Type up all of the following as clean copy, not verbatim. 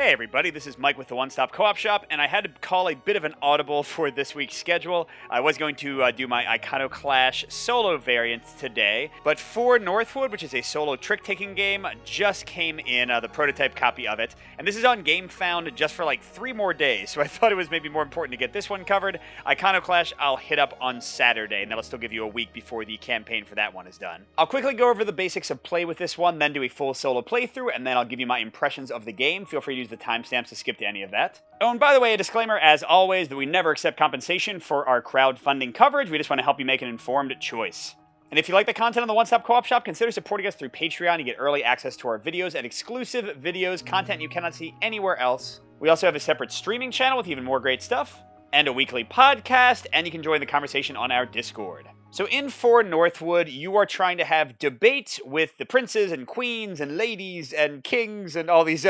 Hey everybody, this is Mike with the One Stop Co-op Shop, and I had to call a bit of an audible for this week's schedule. I was going to do my Iconoclash solo variant today, but for Northwood, which is a solo trick-taking game, just came in the prototype copy of it, and this is on GameFound just for like 3 more days, so I thought it was maybe more important to get this one covered. Iconoclash I'll hit up on Saturday, and that'll still give you a week before the campaign for that one is done. I'll quickly go over the basics of play with this one, then do a full solo playthrough, and then I'll give you my impressions of the game. Feel free to use the timestamps to skip to any of that. Oh, and by the way, a disclaimer, as always, that we never accept compensation for our crowdfunding coverage. We just want to help you make an informed choice. And if you like the content on the One Stop Co-op Shop, consider supporting us through Patreon. You get early access to our videos and exclusive videos, content you cannot see anywhere else. We also have a separate streaming channel with even more great stuff, and a weekly podcast, and you can join the conversation on our Discord. So in For Northwood, you are trying to have debate with the princes and queens and ladies and kings and all these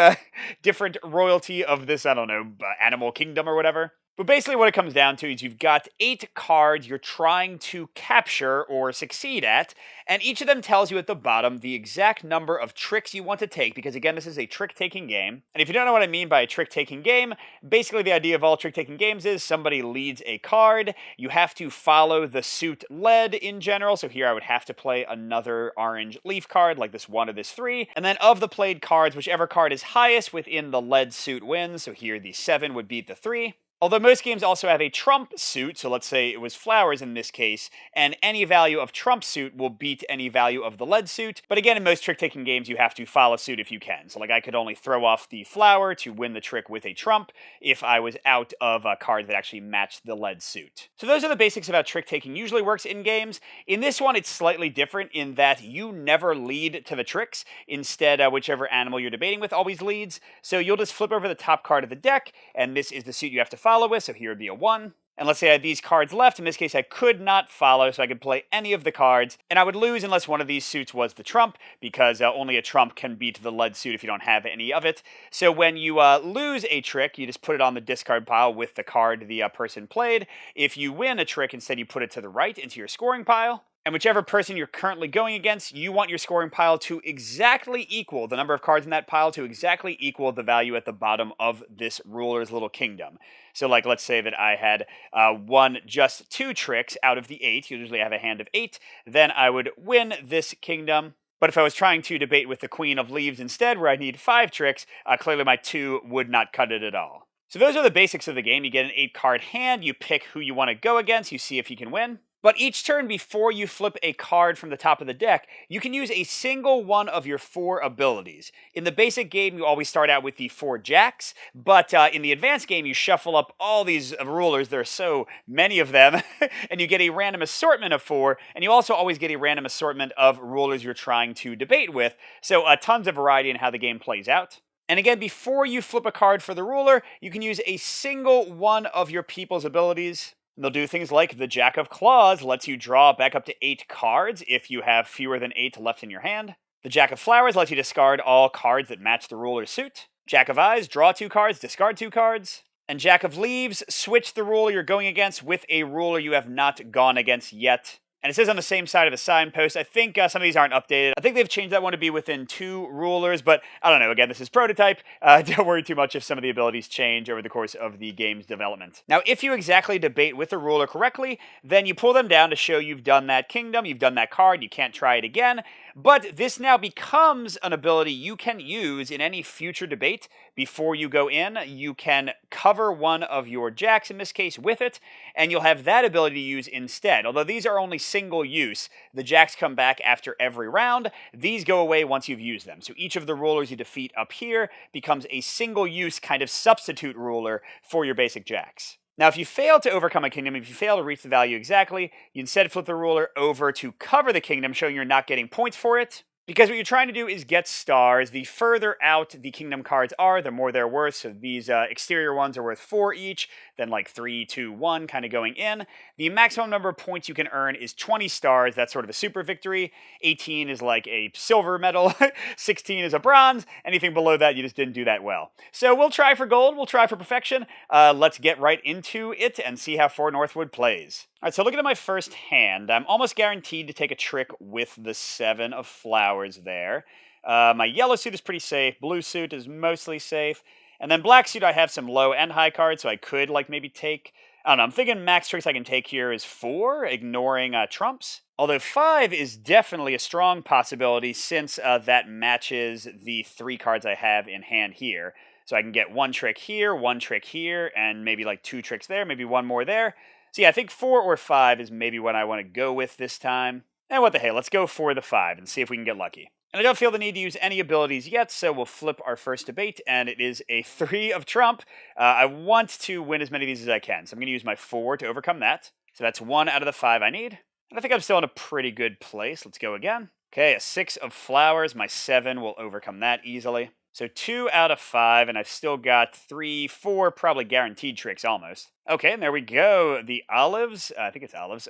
different royalty of this, I don't know, animal kingdom or whatever. But basically what it comes down to is you've got 8 cards you're trying to capture or succeed at, and each of them tells you at the bottom the exact number of tricks you want to take, because again, this is a trick-taking game. And if you don't know what I mean by a trick-taking game, basically the idea of all trick-taking games is somebody leads a card, you have to follow the suit led in general, so here I would have to play another orange leaf card, like this 1 or this 3, and then of the played cards, whichever card is highest within the led suit wins, so here the 7 would beat the 3. Although most games also have a trump suit, so let's say it was flowers in this case, and any value of trump suit will beat any value of the lead suit. But again, in most trick-taking games, you have to follow suit if you can. So like I could only throw off the flower to win the trick with a trump if I was out of cards that actually matched the lead suit. So those are the basics of how trick-taking usually works in games. In this one, it's slightly different in that you never lead to the tricks. Instead, whichever animal you're debating with always leads. So you'll just flip over the top card of the deck, and this is the suit you have to follow with, so here would be a 1. And let's say I had these cards left. In this case, I could not follow, so I could play any of the cards, and I would lose unless one of these suits was the trump, because only a trump can beat the lead suit if you don't have any of it. So when you lose a trick, you just put it on the discard pile with the card the person played. If you win a trick, instead you put it to the right into your scoring pile. And whichever person you're currently going against, you want your scoring pile to exactly equal, the number of cards in that pile to exactly equal the value at the bottom of this ruler's little kingdom. So like, let's say that I had won just 2 tricks out of the 8, usually I have a hand of 8, then I would win this kingdom. But if I was trying to debate with the Queen of Leaves instead, where I need 5 tricks, clearly my 2 would not cut it at all. So those are the basics of the game. You get an 8-card hand, you pick who you want to go against, you see if you can win. But each turn before you flip a card from the top of the deck, you can use a single one of your 4 abilities. In the basic game, you always start out with the 4 jacks, but in the advanced game, you shuffle up all these rulers. There are so many of them, and you get a random assortment of 4, and you also always get a random assortment of rulers you're trying to debate with, so tons of variety in how the game plays out. And again, before you flip a card for the ruler, you can use a single one of your people's abilities. They'll do things like the Jack of Claws lets you draw back up to 8 cards if you have fewer than 8 left in your hand. The Jack of Flowers lets you discard all cards that match the ruler's suit. Jack of Eyes, draw 2 cards, discard 2 cards. And Jack of Leaves, switch the ruler you're going against with a ruler you have not gone against yet. And it says on the same side of the signpost, I think some of these aren't updated. I think they've changed that one to be within 2 rulers, but I don't know. Again, this is prototype. Don't worry too much if some of the abilities change over the course of the game's development. Now, if you exactly debate with the ruler correctly, then you pull them down to show you've done that kingdom, you've done that card, you can't try it again. But this now becomes an ability you can use in any future debate. Before you go in, you can cover one of your jacks, in this case, with it, and you'll have that ability to use instead. Although these are only single use, the jacks come back after every round. These go away once you've used them. So each of the rulers you defeat up here becomes a single use kind of substitute ruler for your basic jacks. Now, if you fail to overcome a kingdom, if you fail to reach the value exactly, you instead flip the ruler over to cover the kingdom, showing you're not getting points for it. Because what you're trying to do is get stars. The further out the kingdom cards are, the more they're worth. So these exterior ones are worth 4 each, then like 3, 2, 1 kind of going in. The maximum number of points you can earn is 20 stars. That's sort of a super victory. 18 is like a silver medal. 16 is a bronze. Anything below that, you just didn't do that well. So we'll try for gold. We'll try for perfection. Let's get right into it and see how For Northwood plays. All right, so looking at my first hand, I'm almost guaranteed to take a trick with the 7 of flowers there. My yellow suit is pretty safe. Blue suit is mostly safe. And then black suit, I have some low and high cards, so I could like maybe take. I don't know. I'm thinking max tricks I can take here is 4, ignoring trumps. Although 5 is definitely a strong possibility since that matches the 3 cards I have in hand here. So I can get 1 trick here, 1 trick here, and maybe like 2 tricks there, maybe 1 more there. So yeah, I think 4 or 5 is maybe what I want to go with this time. And what the hell, let's go for the 5 and see if we can get lucky. And I don't feel the need to use any abilities yet, so we'll flip our first debate, and it is a 3 of trump. I want to win as many of these as I can, so I'm going to use my 4 to overcome that. So that's 1 out of the 5 I need. And I think I'm still in a pretty good place. Let's go again. Okay, a 6 of flowers. My 7 will overcome that easily. So 2 out of 5, and I've still got 3, 4 probably guaranteed tricks almost. Okay, and there we go. The olives, I think it's olives.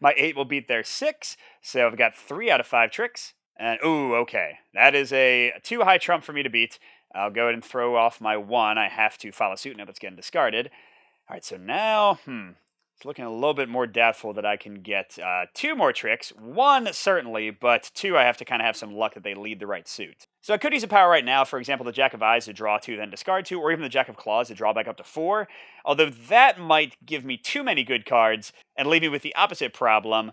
My 8 will beat their 6, so I've got 3 out of 5 tricks. And, ooh, okay. That is a too high trump for me to beat. I'll go ahead and throw off my 1. I have to follow suit. Now that's getting discarded. All right, so now, it's looking a little bit more doubtful that I can get 2 more tricks. 1, certainly, but 2, I have to kind of have some luck that they lead the right suit. So I could use a power right now, for example, the Jack of Eyes to draw 2, then discard 2, or even the Jack of Claws to draw back up to 4. Although that might give me too many good cards and leave me with the opposite problem.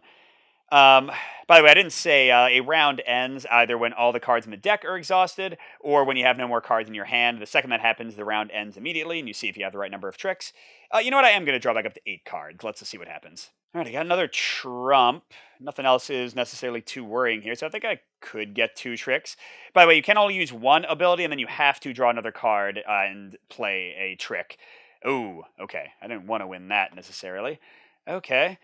By the way, I didn't say a round ends either when all the cards in the deck are exhausted or when you have no more cards in your hand. The second that happens, the round ends immediately, and you see if you have the right number of tricks. You know what? I am going to draw back up to 8 cards. Let's just see what happens. All right, I got another trump. Nothing else is necessarily too worrying here, so I think I could get 2 tricks. By the way, you can only use 1 ability, and then you have to draw another card and play a trick. Ooh, okay. I didn't want to win that necessarily. Okay.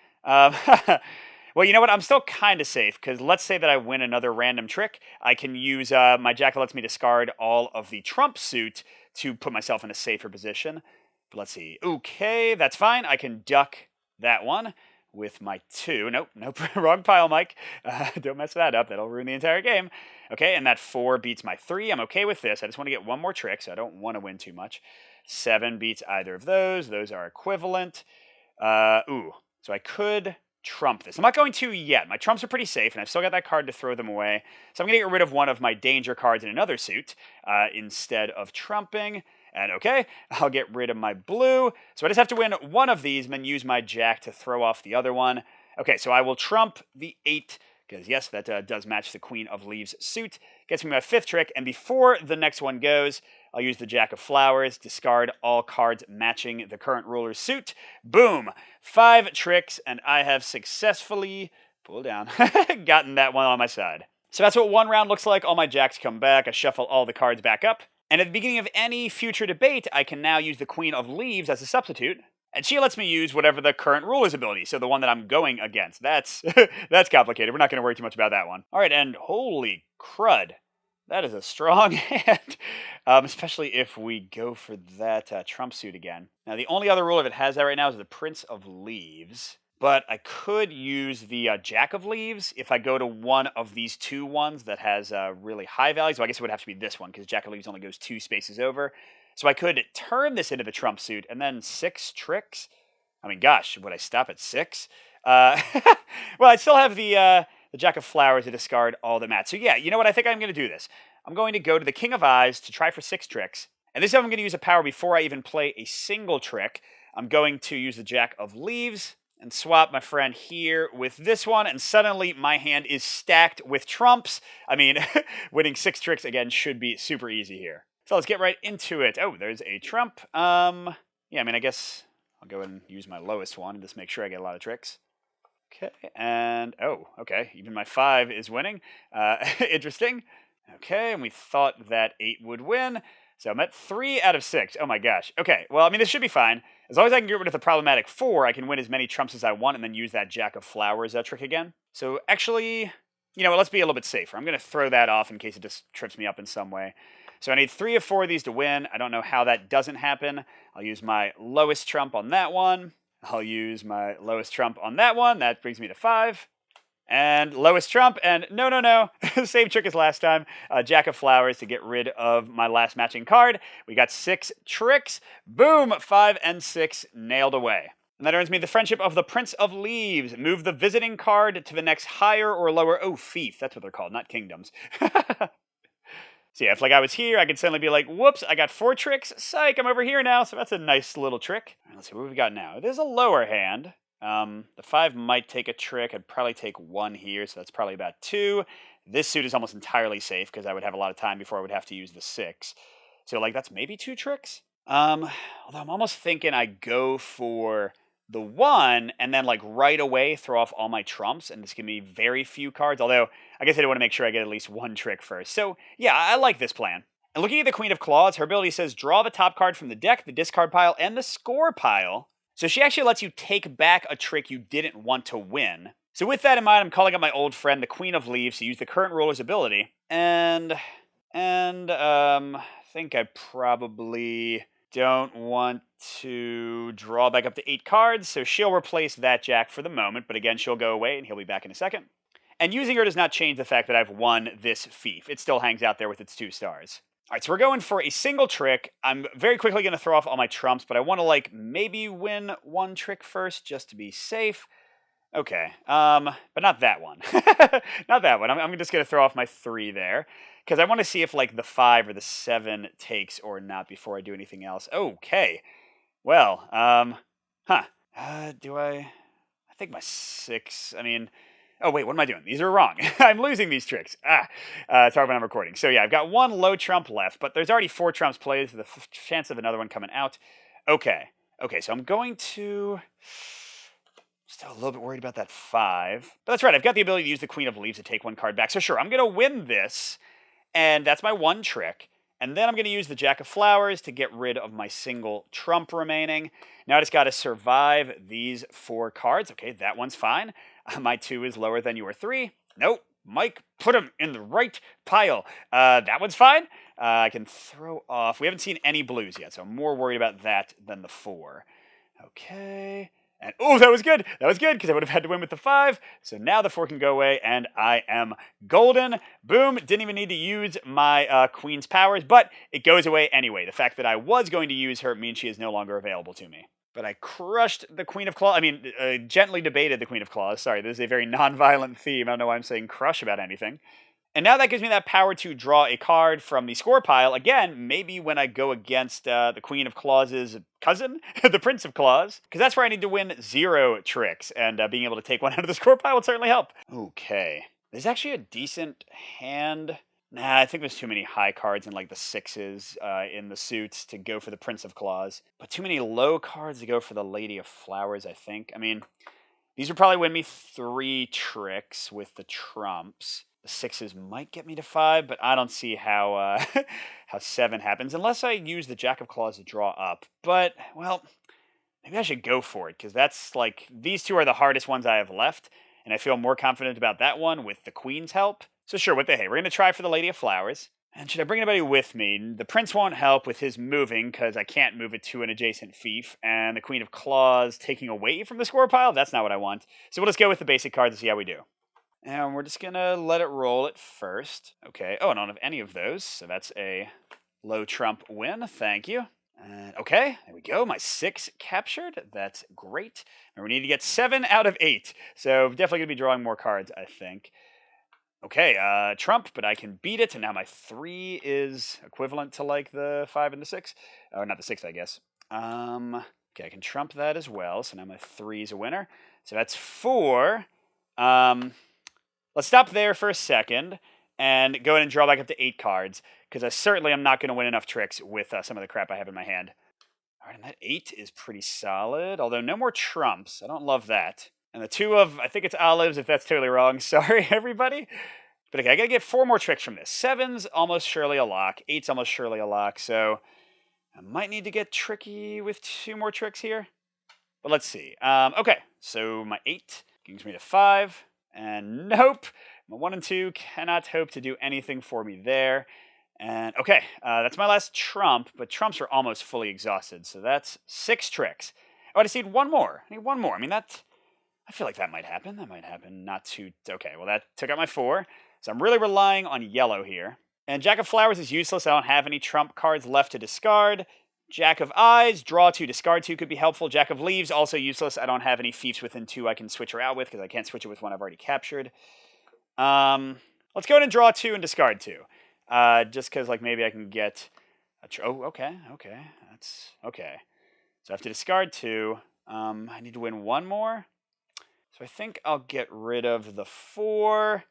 Well, you know what? I'm still kind of safe, because let's say that I win another random trick. I can use my Jack that lets me discard all of the trump suit to put myself in a safer position. But let's see. Okay, that's fine. I can duck that one with my 2. Nope, wrong pile, Mike. Don't mess that up. That'll ruin the entire game. Okay, and that 4 beats my 3. I'm okay with this. I just want to get 1 more trick, so I don't want to win too much. 7 beats either of those. Those are equivalent. So I could trump this. I'm not going to yet. My trumps are pretty safe, and I've still got that card to throw them away. So I'm going to get rid of one of my danger cards in another suit instead of trumping. And okay, I'll get rid of my blue. So I just have to win 1 of these and then use my Jack to throw off the other one. Okay, so I will trump the 8, because yes, that does match the Queen of Leaves suit. Gets me my 5th trick, and before the next one goes, I'll use the Jack of Flowers, discard all cards matching the current ruler's suit. Boom! 5 tricks, and I have successfully, pull down, gotten that one on my side. So that's what 1 round looks like. All my Jacks come back. I shuffle all the cards back up. And at the beginning of any future debate, I can now use the Queen of Leaves as a substitute. And she lets me use whatever the current ruler's ability, so the one that I'm going against. That's complicated. We're not going to worry too much about that one. All right, and holy crud. That is a strong hand, especially if we go for that trump suit again. Now, the only other ruler that has that right now is the Prince of Leaves. But I could use the Jack of Leaves if I go to one of these 2 ones that has really high values. So I guess it would have to be this one, because Jack of Leaves only goes 2 spaces over. So I could turn this into the trump suit, and then 6 tricks? I mean, gosh, would I stop at 6? Well, I still have the Jack of Flowers to discard all the mats. So yeah, you know what? I think I'm going to do this. I'm going to go to the King of Eyes to try for 6 tricks. And this time I'm going to use a power before I even play a single trick. I'm going to use the Jack of Leaves and swap my friend here with this one, and suddenly my hand is stacked with trumps. I mean, winning 6 tricks, again, should be super easy here. So let's get right into it. Oh, there's a trump. Yeah, I mean, I guess I'll go ahead and use my lowest one and just make sure I get a lot of tricks. Okay, and, oh, okay, even my 5 is winning. Interesting. Okay, and we thought that 8 would win. So I'm at 3 out of 6. Oh my gosh. Okay, well, I mean, this should be fine. As long as I can get rid of the problematic 4, I can win as many trumps as I want and then use that Jack of Flowers trick again. So actually, you know what, let's be a little bit safer. I'm going to throw that off in case it just trips me up in some way. So I need 3 of 4 of these to win. I don't know how that doesn't happen. I'll use my lowest trump on that one. I'll use my lowest trump on that one. That brings me to 5. And lowest trump, and no. Same trick as last time. Jack of Flowers to get rid of my last matching card. We got 6 tricks. Boom! 5 and 6 nailed away. And that earns me the friendship of the Prince of Leaves. Move the visiting card to the next higher or lower... Oh, fief. That's what they're called, not kingdoms. So yeah, if like I was here, I could suddenly be like, whoops, I got 4 tricks. Psych, I'm over here now. So that's a nice little trick. All right, let's see what we got now. There's a lower hand. The 5 might take a trick. I'd probably take 1 here, so that's probably about 2. This suit is almost entirely safe because I would have a lot of time before I would have to use the 6. So like that's maybe 2 tricks. Although I'm almost thinking I go for the 1 and then like right away throw off all my trumps and just give me very few cards. Although I guess I do want to make sure I get at least 1 trick first. So yeah, I like this plan. And looking at the Queen of Claws, her ability says draw the top card from the deck, the discard pile, and the score pile. So she actually lets you take back a trick you didn't want to win. So with that in mind, I'm calling up my old friend, the Queen of Leaves, to use the current ruler's ability. And I think I probably don't want to draw back up to 8 cards, so she'll replace that Jack for the moment, but again, she'll go away and he'll be back in a second. And using her does not change the fact that I've won this fief. It still hangs out there with its 2 stars. All right, so we're going for a single trick. I'm very quickly going to throw off all my trumps, but I want to, like, maybe win 1 trick first just to be safe. Okay, but not that one. Not that one. I'm just going to throw off my 3 there, because I want to see if, like, the 5 or the 7 takes or not before I do anything else. Okay. Well, do I think my 6, I mean... Oh, wait, what am I doing? These are wrong. I'm losing these tricks. It's hard when I'm recording. So, yeah, I've got 1 low trump left, but there's already 4 trumps played, so the chance of another one coming out. Okay, so I'm going to... Still a little bit worried about that 5. But that's right, I've got the ability to use the Queen of Leaves to take 1 card back. So, sure, I'm going to win this, and that's my 1 trick. And then I'm going to use the Jack of Flowers to get rid of my single trump remaining. Now I just got to survive these 4 cards. Okay, that one's fine. My 2 is lower than your 3. Nope. Mike, put them in the right pile. That one's fine. I can throw off. We haven't seen any blues yet, so I'm more worried about that than the 4. Okay. And, oh, that was good. That was good, because I would have had to win with the 5. So now the 4 can go away, and I am golden. Boom. Didn't even need to use my Queen's powers, but it goes away anyway. The fact that I was going to use her means she is no longer available to me. But I crushed the Queen of Claws. I mean, gently debated the Queen of Claws. Sorry, this is a very non-violent theme. I don't know why I'm saying crush about anything. And now that gives me that power to draw a card from the score pile. Again, maybe when I go against the Queen of Claws' cousin, the Prince of Claws. Because that's where I need to win 0 tricks. And being able to take 1 out of the score pile would certainly help. Okay. There's actually a decent hand. Nah, I think there's too many high cards in like the 6s in the suits to go for the Prince of Claws. But too many low cards to go for the Lady of Flowers, I think. I mean, these would probably win me 3 tricks with the trumps. The 6s might get me to 5, but I don't see how how 7 happens unless I use the Jack of Claws to draw up. But, well, maybe I should go for it, because that's like, these 2 are the hardest ones I have left, and I feel more confident about that one with the Queen's help. So sure, what the hey, we're going to try for the Lady of Flowers. And should I bring anybody with me? The Prince won't help with his moving, because I can't move it to an adjacent fief. And the Queen of Claws taking away from the score pile? That's not what I want. So we'll just go with the basic cards and see how we do. And we're just going to let it roll at first. Okay. Oh, I don't have any of those. So that's a low trump win. Thank you. Okay, there we go. My 6 captured. That's great. And we need to get 7 out of 8. So definitely going to be drawing more cards, I think. Okay, trump, but I can beat it. And now my 3 is equivalent to like the 5 and the 6. Or not the 6, I guess. Okay, I can trump that as well. So now my 3 is a winner. So that's 4. Let's stop there for a second and go ahead and draw back up to 8 cards, because I certainly am not going to win enough tricks with some of the crap I have in my hand. All right, and that 8 is pretty solid, although no more trumps. I don't love that. And the 2 of, I think it's olives, if that's totally wrong. Sorry, everybody. But okay, I got to get 4 more tricks from this. 7's almost surely a lock. 8's almost surely a lock, so I might need to get tricky with 2 more tricks here. But let's see. Okay, so my 8 brings me to 5. And nope, my 1 and 2 cannot hope to do anything for me there. And okay, that's my last trump, but trumps are almost fully exhausted, so that's 6 tricks. Oh, I just need 1 more. I need 1 more. I mean, I feel like that might happen. That might happen. Not too... Okay, well, that took out my 4. So I'm really relying on yellow here. And Jack of Flowers is useless. I don't have any trump cards left to discard. Jack of Eyes, draw 2, discard 2 could be helpful. Jack of Leaves, also useless. I don't have any fiefs within 2 I can switch her out with, because I can't switch it with 1 I've already captured. Let's go ahead and draw 2 and discard 2. just because like maybe I can get a oh, okay. That's okay. So I have to discard 2. I need to win 1 more. So I think I'll get rid of the 4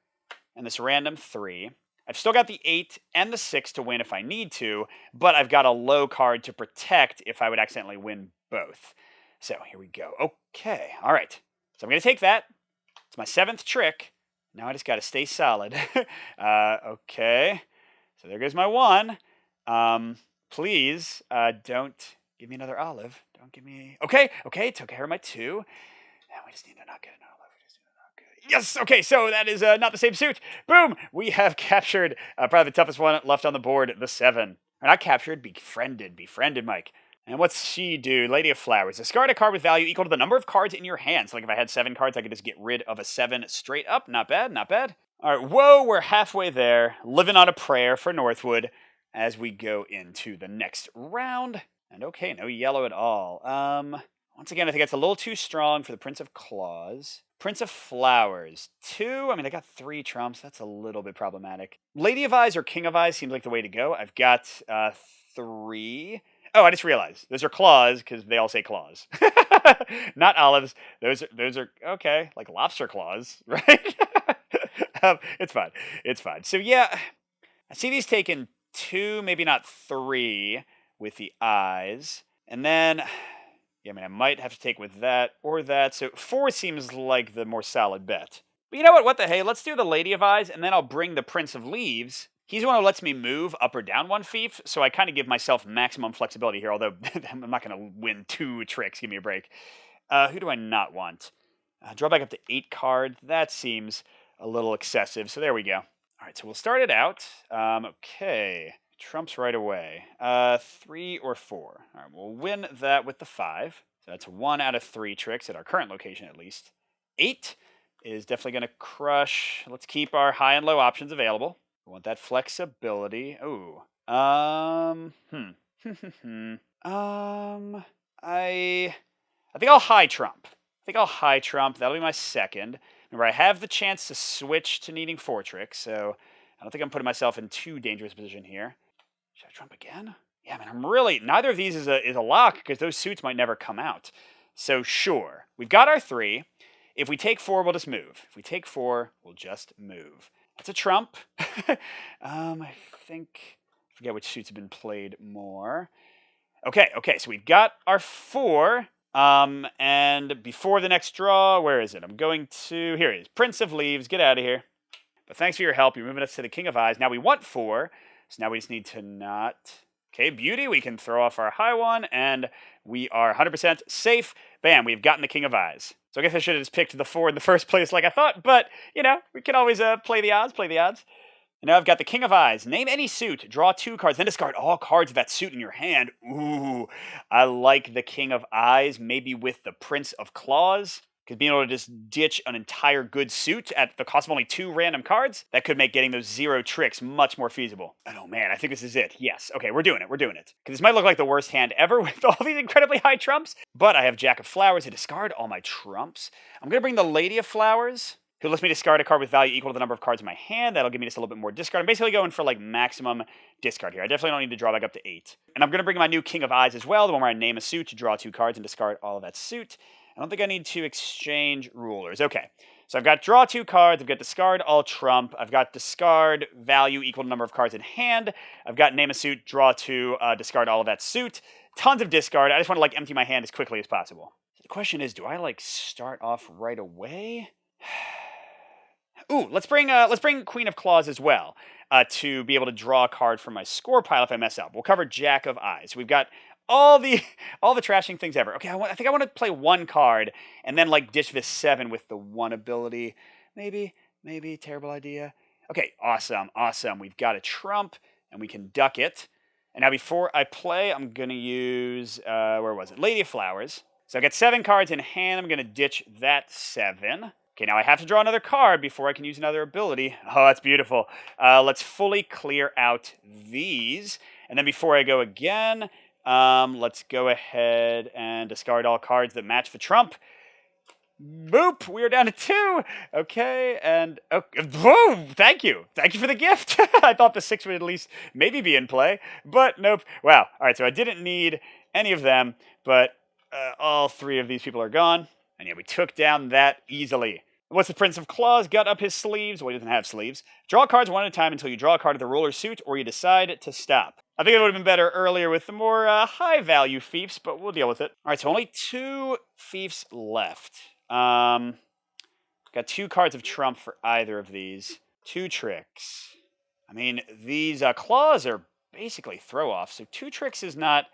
and this random 3. I've still got the 8 and the 6 to win if I need to, but I've got a low card to protect if I would accidentally win both. So here we go. Okay, all right. So I'm going to take that. It's my 7th trick. Now I just got to stay solid. Okay. So there goes my 1. Please don't give me another olive. Don't give me... Okay, took care of my 2. Now we just need to not get an olive. Yes, okay, so that is not the same suit. Boom! We have captured probably the toughest one left on the board, the 7. Or not captured, befriended. Befriended, Mike. And what's she do? Lady of Flowers. Discard a card with value equal to the number of cards in your hand. So like if I had 7 cards, I could just get rid of a 7 straight up. Not bad, not bad. All right, whoa, we're halfway there. Living on a prayer for Northwood as we go into the next round. And okay, no yellow at all. Once again, I think that's a little too strong for the Prince of Claws. Prince of Flowers. 2. I mean, I got 3 trumps. That's a little bit problematic. Lady of Eyes or King of Eyes seems like the way to go. I've got 3. Oh, I just realized. Those are claws because they all say claws. Not olives. Those are, okay, like lobster claws, right? It's fine. It's fine. So yeah, I see these taking 2, maybe not 3 with the eyes. And then... yeah, I mean, I might have to take with that or that. So 4 seems like the more solid bet. But you know what? What the hey? Let's do the Lady of Eyes, and then I'll bring the Prince of Leaves. He's the one who lets me move up or down 1 fief, so I kind of give myself maximum flexibility here, although I'm not going to win 2 tricks. Give me a break. Who do I not want? Draw back up to 8 cards. That seems a little excessive, so there we go. All right, so we'll start it out. Okay. Trumps right away. 3 or 4. All right, we'll win that with the 5. So that's 1 out of 3 tricks at our current location, at least. 8 is definitely going to crush. Let's keep our high and low options available. We want that flexibility. Ooh. I think I'll high trump. That'll be my 2nd. Remember, I have the chance to switch to needing 4 tricks, so I don't think I'm putting myself in too dangerous position here. Should I trump again? Yeah, man, I'm really... neither of these is a lock, because those suits might never come out. So, sure. We've got our 3. If we take 4, we'll just move. If we take 4, we'll just move. That's a trump. I think... I forget which suits have been played more. Okay, so we've got our 4. And before the next draw, where is it? I'm going to... here it is. Prince of Leaves. Get out of here. But thanks for your help. You're moving us to the King of Eyes. Now we want 4. So now we just need to not... okay, beauty. We can throw off our high one, and we are 100% safe. Bam, we've gotten the King of Eyes. So I guess I should have just picked the 4 in the first place like I thought, but, you know, we can always play the odds. And now I've got the King of Eyes. Name any suit, draw 2 cards, then discard all cards of that suit in your hand. Ooh, I like the King of Eyes, maybe with the Prince of Claws. Because being able to just ditch an entire good suit at the cost of only 2 random cards, that could make getting those 0 tricks much more feasible. Oh man, I think this is it. Yes. Okay, we're doing it. Because this might look like the worst hand ever with all these incredibly high trumps, but I have Jack of Flowers to discard all my trumps. I'm going to bring the Lady of Flowers, who lets me discard a card with value equal to the number of cards in my hand. That'll give me just a little bit more discard. I'm basically going for like maximum discard here. I definitely don't need to draw back up to 8. And I'm going to bring my new King of Eyes as well, the one where I name a suit to draw 2 cards and discard all of that suit. I don't think I need to exchange rulers. Okay, so I've got draw 2 cards. I've got discard all trump. I've got discard value equal to number of cards in hand. I've got name a suit, draw 2, discard all of that suit. Tons of discard. I just want to like empty my hand as quickly as possible. So the question is, do I like start off right away? Ooh, let's bring Queen of Claws as well to be able to draw a card from my score pile if I mess up. We'll cover Jack of Eyes. We've got all the trashing things ever. Okay, I think I want to play 1 card and then like ditch this 7 with the 1 ability. Maybe terrible idea. Okay, awesome. We've got a trump and we can duck it. And now before I play, I'm gonna use where was it? Lady of Flowers. So I've got 7 cards in hand. I'm gonna ditch that 7. Okay, now I have to draw another card before I can use another ability. Oh, that's beautiful. Let's fully clear out these. And then before I go again, let's go ahead and discard all cards that match the trump. Boop! We are down to 2. Okay, and whoa! Thank you for the gift. I thought the 6 would at least maybe be in play, but nope. Wow. All right, so I didn't need any of them, but all 3 of these people are gone, and yeah, we took down that easily. What's the Prince of Claws got up his sleeves? Well, he doesn't have sleeves. Draw cards one at a time until you draw a card of the ruler's suit, or you decide to stop. I think it would have been better earlier with the more high-value fiefs, but we'll deal with it. All right, so only 2 fiefs left. Got 2 cards of trump for either of these. 2 tricks. I mean, these claws are basically throw-offs, so 2 tricks is not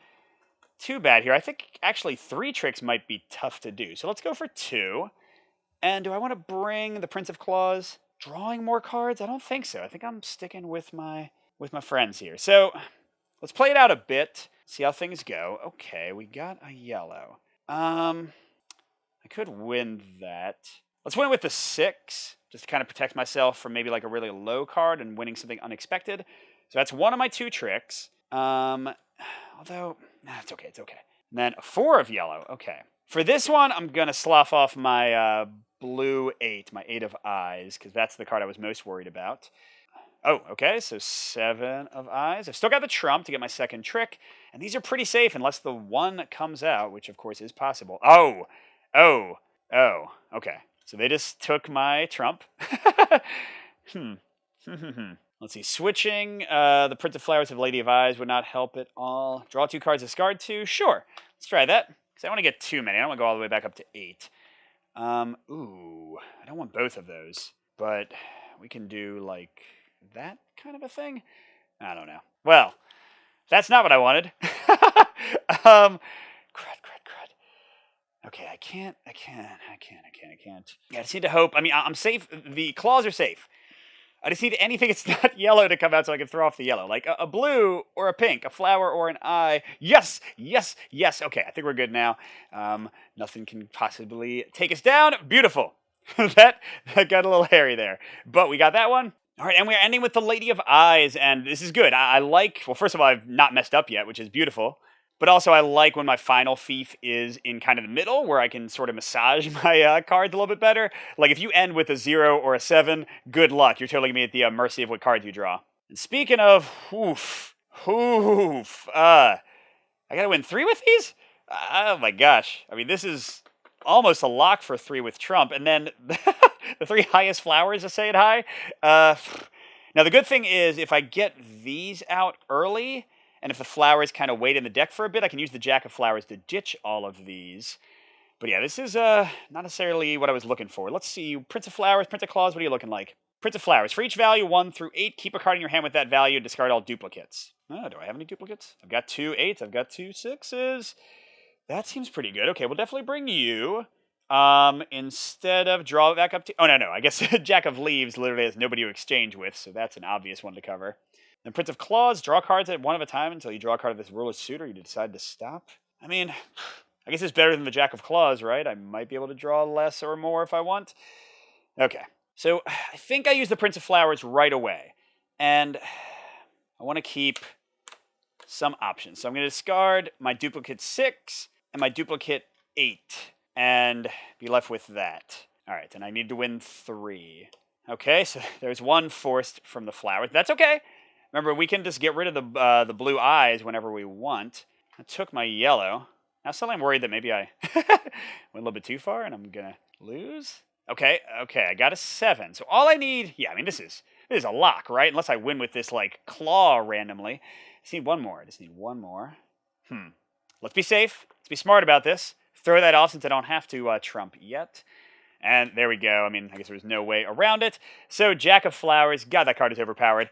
too bad here. I think actually 3 tricks might be tough to do. So let's go for 2. And do I want to bring the Prince of Claws? Drawing more cards? I don't think so. I think I'm sticking with my friends here. So let's play it out a bit. See how things go. Okay, we got a yellow. I could win that. Let's win with the 6, just to kind of protect myself from maybe like a really low card and winning something unexpected. So that's one of my 2 tricks. Although, it's okay. And then a 4 of yellow. Okay. For this one, I'm going to slough off my blue 8, my 8 of eyes, because that's the card I was most worried about. Oh, okay, so 7 of eyes. I've still got the trump to get my second trick, and these are pretty safe unless the 1 comes out, which of course is possible. Oh, okay. So they just took my trump. Let's see, switching the Prince of Flowers of Lady of Eyes would not help at all. Draw 2 cards, discard 2. Sure, let's try that, because I want to get too many. I don't want to go all the way back up to 8. Ooh, I don't want both of those, but we can do like that kind of a thing. I don't know. Well, that's not what I wanted. Crud. Okay, I can't. Yeah, I just need to hope. I mean, I'm safe. The claws are safe. I just need anything that's not yellow to come out so I can throw off the yellow. Like a blue or a pink, a flower or an eye. Yes. Okay, I think we're good now. Nothing can possibly take us down. Beautiful. that got a little hairy there. But we got that one. All right, and we're ending with the Lady of Eyes, and this is good. I like, well, first of all, I've not messed up yet, which is beautiful. But also, I like when my final fief is in kind of the middle, where I can sort of massage my cards a little bit better. Like, if you end with a 0 or a 7, good luck. You're totally going to be at the mercy of what cards you draw. And speaking of, I got to win 3 with these? Oh my gosh. I mean, this is almost a lock for 3 with trump. And then the 3 highest flowers to say it high. Now, the good thing is, if I get these out early, and if the flowers kind of wait in the deck for a bit, I can use the Jack of Flowers to ditch all of these. But yeah, this is not necessarily what I was looking for. Let's see. Prince of Flowers, Prince of Claws, what are you looking like? Prince of Flowers. For each value, 1 through 8, keep a card in your hand with that value and discard all duplicates. Oh, do I have any duplicates? I've got 2 8s. I've got 2 6s. That seems pretty good. Okay, we'll definitely bring you. Instead of draw it back up to... Oh, no. I guess Jack of Leaves literally has nobody to exchange with, so that's an obvious one to cover. Then Prince of Claws, draw cards at 1 at a time until you draw a card of this ruler's suit or you decide to stop. I mean, I guess it's better than the Jack of Claws, right? I might be able to draw less or more if I want. Okay, so I think I use the Prince of Flowers right away. And I want to keep some options. So I'm going to discard my duplicate 6 and my duplicate 8 and be left with that. All right, and I need to win 3. Okay, so there's 1 forced from the flowers. That's okay. Remember, we can just get rid of the blue eyes whenever we want. I took my yellow. Now suddenly I'm worried that maybe I went a little bit too far and I'm going to lose. Okay, I got a 7. So all I need, yeah, I mean, this is a lock, right? Unless I win with this, like, claw randomly. I just need 1 more. Let's be safe. Let's be smart about this. Throw that off since I don't have to trump yet. And there we go. I mean, I guess there's no way around it. So, Jack of Flowers. God, that card is overpowered.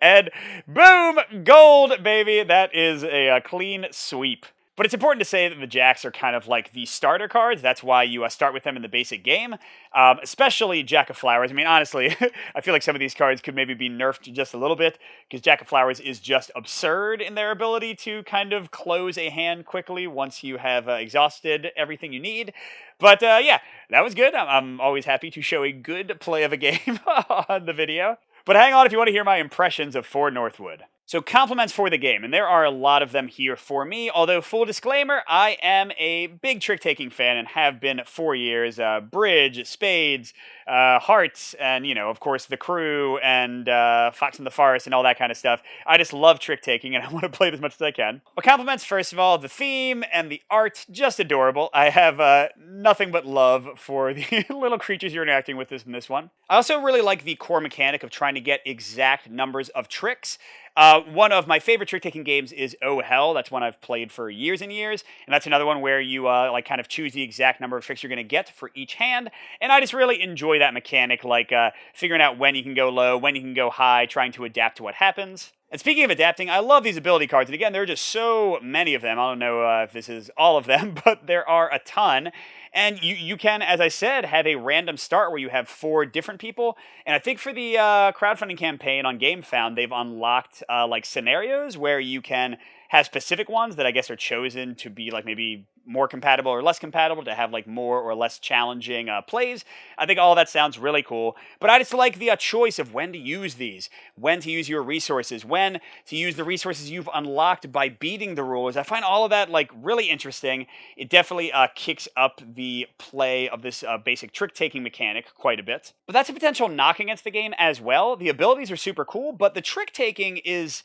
And boom! Gold, baby! That is a clean sweep. But it's important to say that the Jacks are kind of like the starter cards. That's why you start with them in the basic game. Especially Jack of Flowers. I mean, honestly, I feel like some of these cards could maybe be nerfed just a little bit, because Jack of Flowers is just absurd in their ability to kind of close a hand quickly once you have exhausted everything you need. But yeah, that was good. I'm always happy to show a good play of a game on the video. But hang on if you want to hear my impressions of 4 Northwood. So compliments for the game, and there are a lot of them here for me. Although full disclaimer, I am a big trick-taking fan and have been for years. Bridge, spades, hearts, and of course, the crew and Fox in the Forest and all that kind of stuff. I just love trick-taking, and I want to play it as much as I can. But compliments, first of all, the theme and the art, just adorable. I have nothing but love for the little creatures you're interacting with in this one. I also really like the core mechanic of trying to get exact numbers of tricks. One of my favorite trick-taking games is Oh Hell. That's one I've played for years and years, and that's another one where you kind of choose the exact number of tricks you're going to get for each hand, and I just really enjoy that mechanic, like figuring out when you can go low, when you can go high, trying to adapt to what happens. And speaking of adapting, I love these ability cards. And again, there are just so many of them. I don't know if this is all of them, but there are a ton. And you can, as I said, have a random start where you have 4 different people. And I think for the crowdfunding campaign on GameFound, they've unlocked scenarios where you can have specific ones that I guess are chosen to be maybe more compatible or less compatible, to have more or less challenging plays. I think all that sounds really cool, but I just like the choice of when to use these, when to use your resources, when to use the resources you've unlocked by beating the rulers. I find all of that really interesting. It definitely kicks up the play of this basic trick-taking mechanic quite a bit. But that's a potential knock against the game as well. The abilities are super cool, but the trick-taking is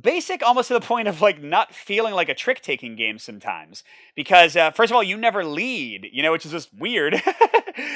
basic almost to the point of not feeling like a trick-taking game sometimes, because first of all, you never lead, which is just weird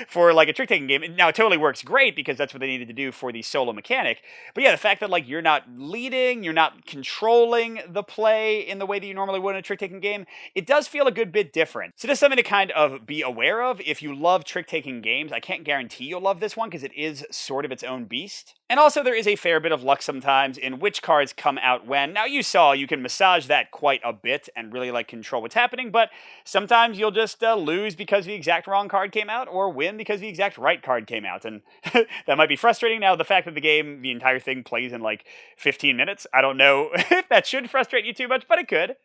for a trick-taking game. Now it totally works great because that's what they needed to do for the solo mechanic, but yeah, the fact that you're not leading, you're not controlling the play in the way that you normally would in a trick-taking game, it does feel a good bit different. So just something to kind of be aware of. If you love trick-taking games, I can't guarantee you'll love this one because it is sort of its own beast. And also there is a fair bit of luck sometimes in which cards come out when. Now you saw you can massage that quite a bit and really control what's happening, but sometimes you'll just lose because the exact wrong card came out, or win because the exact right card came out, and that might be frustrating. Now the fact that the entire thing plays in 15 minutes, I don't know if that should frustrate you too much, but it could.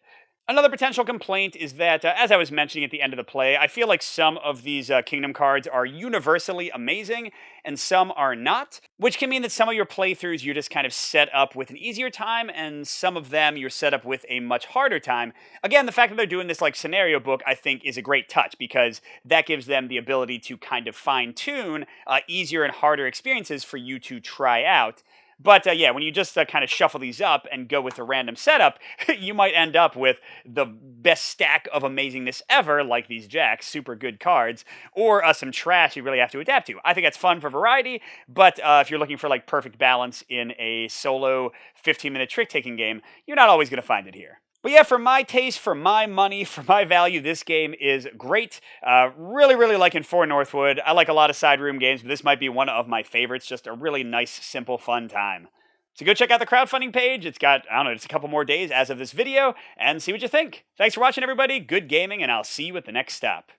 Another potential complaint is that, as I was mentioning at the end of the play, I feel like some of these Kingdom cards are universally amazing, and some are not, which can mean that some of your playthroughs you're just kind of set up with an easier time, and some of them you're set up with a much harder time. Again, the fact that they're doing this scenario book, I think, is a great touch, because that gives them the ability to kind of fine-tune easier and harder experiences for you to try out. But yeah, when you just kind of shuffle these up and go with a random setup, you might end up with the best stack of amazingness ever, like these jacks, super good cards, or some trash you really have to adapt to. I think that's fun for variety, but if you're looking for perfect balance in a solo 15-minute trick-taking game, you're not always going to find it here. But yeah, for my taste, for my money, for my value, this game is great. Really, really liking For Northwood. I like a lot of side room games, but this might be one of my favorites. Just a really nice, simple, fun time. So go check out the crowdfunding page. It's got, I don't know, just a couple more days as of this video, and see what you think. Thanks for watching, everybody. Good gaming, and I'll see you at the next stop.